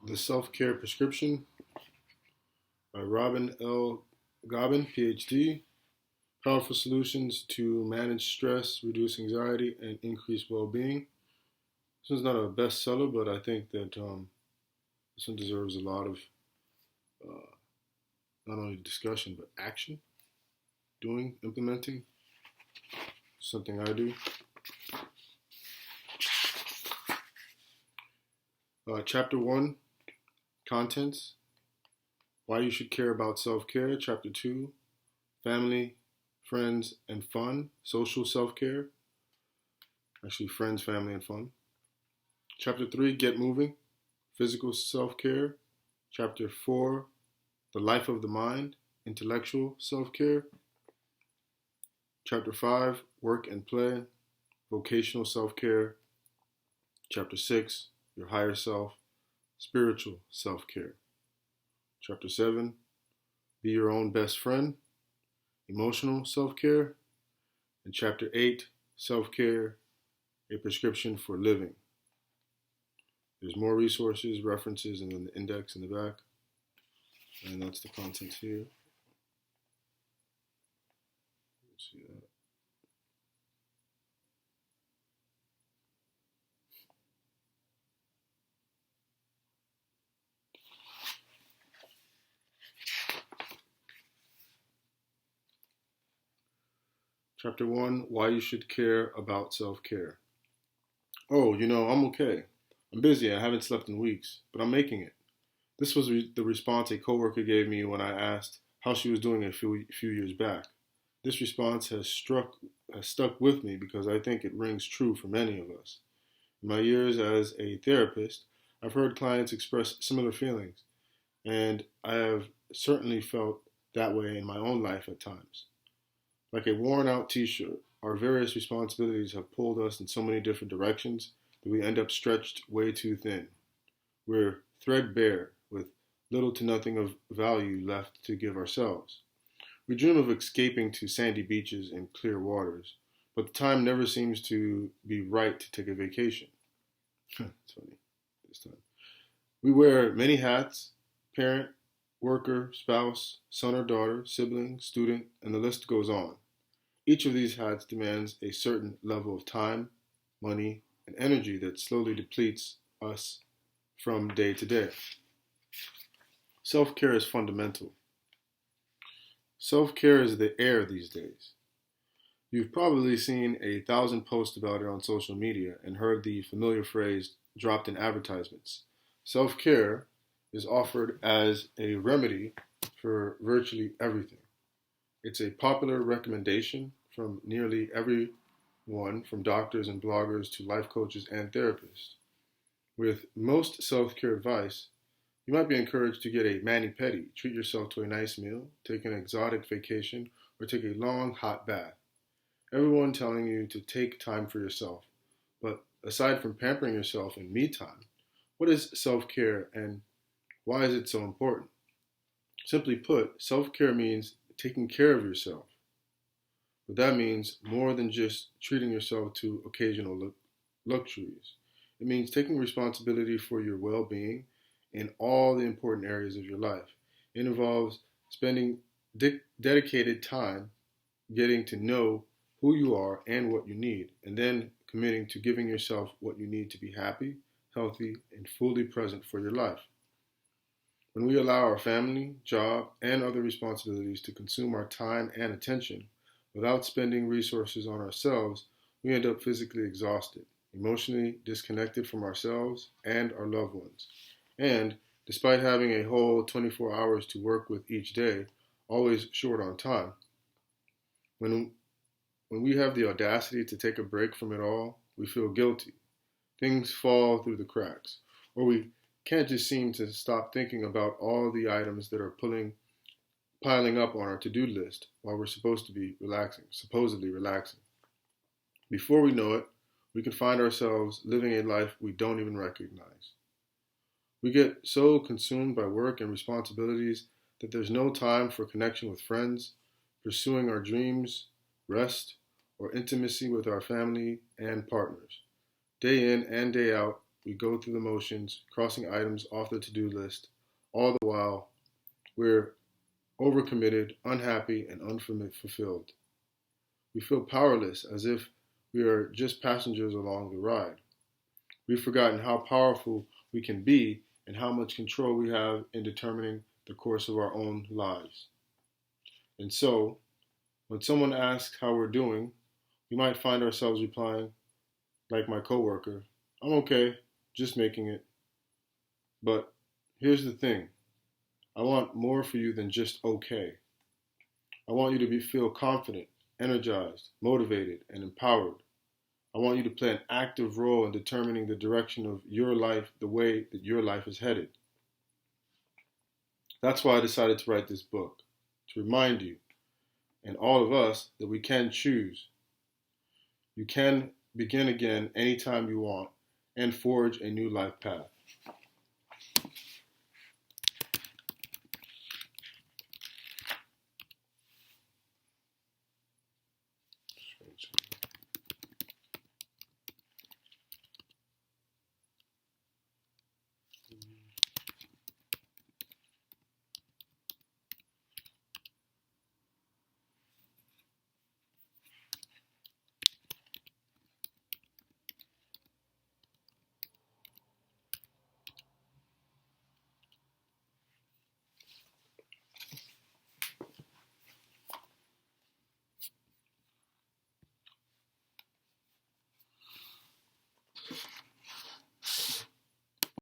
The Self-Care Prescription by Robyn L. Gobin, PhD. Powerful solutions to manage stress, reduce anxiety, and increase well-being. This one's not a bestseller, but I think that this one deserves a lot of uh, not only discussion, but action, implementing. Something I do. Chapter 1, Contents. Why you should care about self-care. Chapter 2, Family, Friends, and Fun. Social self-care. Actually, friends, family, and fun. Chapter 3, Get Moving. Physical self-care. Chapter 4, The Life of the Mind. Intellectual self-care. Chapter 5, Work and Play. Vocational self-care. Chapter 6, Your Higher Self. Spiritual self-care. Chapter 7, Be Your Own Best Friend. Emotional self-care. And Chapter 8, Self-Care, A Prescription for Living. There's more resources, references, and then the index in the back. And that's the contents here. Let's see that. Chapter 1, Why You Should Care About Self-Care. Oh, I'm okay. I'm busy. I haven't slept in weeks, but I'm making it. This was the response a coworker gave me when I asked how she was doing a few years back. This response has stuck with me because I think it rings true for many of us. In my years as a therapist, I've heard clients express similar feelings, and I have certainly felt that way in my own life at times. Like a worn-out t-shirt, our various responsibilities have pulled us in so many different directions that we end up stretched way too thin. We're threadbare, with little to nothing of value left to give ourselves. We dream of escaping to sandy beaches and clear waters, but the time never seems to be right to take a vacation. It's funny this time. We wear many hats: parent, worker, spouse, son or daughter, sibling, student, and the list goes on. Each of these hats demands a certain level of time, money, and energy that slowly depletes us from day to day. Self-care is fundamental. Self-care is the air these days. You've probably seen 1,000 posts about it on social media and heard the familiar phrase dropped in advertisements. Self-care is offered as a remedy for virtually everything. It's a popular recommendation from nearly everyone, from doctors and bloggers to life coaches and therapists. With most self-care advice, you might be encouraged to get a mani-pedi, treat yourself to a nice meal, take an exotic vacation, or take a long hot bath. Everyone telling you to take time for yourself. But aside from pampering yourself in me time, what is self-care and why is it so important? Simply put, self-care means taking care of yourself. But that means more than just treating yourself to occasional luxuries. It means taking responsibility for your well-being in all the important areas of your life. It involves spending dedicated time getting to know who you are and what you need, and then committing to giving yourself what you need to be happy, healthy, and fully present for your life. When we allow our family, job, and other responsibilities to consume our time and attention without spending resources on ourselves, we end up physically exhausted, emotionally disconnected from ourselves and our loved ones. And despite having a whole 24 hours to work with each day, always short on time, when we have the audacity to take a break from it all, we feel guilty. Things fall through the cracks, or we can't just seem to stop thinking about all the items that are piling up on our to-do list while we're supposedly relaxing. Before we know it, we can find ourselves living a life we don't even recognize. We get so consumed by work and responsibilities that there's no time for connection with friends, pursuing our dreams, rest, or intimacy with our family and partners. Day in and day out, we go through the motions, crossing items off the to-do list, all the while we're overcommitted, unhappy, and unfulfilled. We feel powerless, as if we are just passengers along the ride. We've forgotten how powerful we can be and how much control we have in determining the course of our own lives. And so, when someone asks how we're doing, we might find ourselves replying, like my coworker, "I'm okay, just making it." But here's the thing. I want more for you than just okay. I want you to feel confident, energized, motivated, and empowered. I want you to play an active role in determining the direction of your life, the way that your life is headed. That's why I decided to write this book, to remind you, and all of us, that we can choose. You can begin again anytime you want and forge a new life path.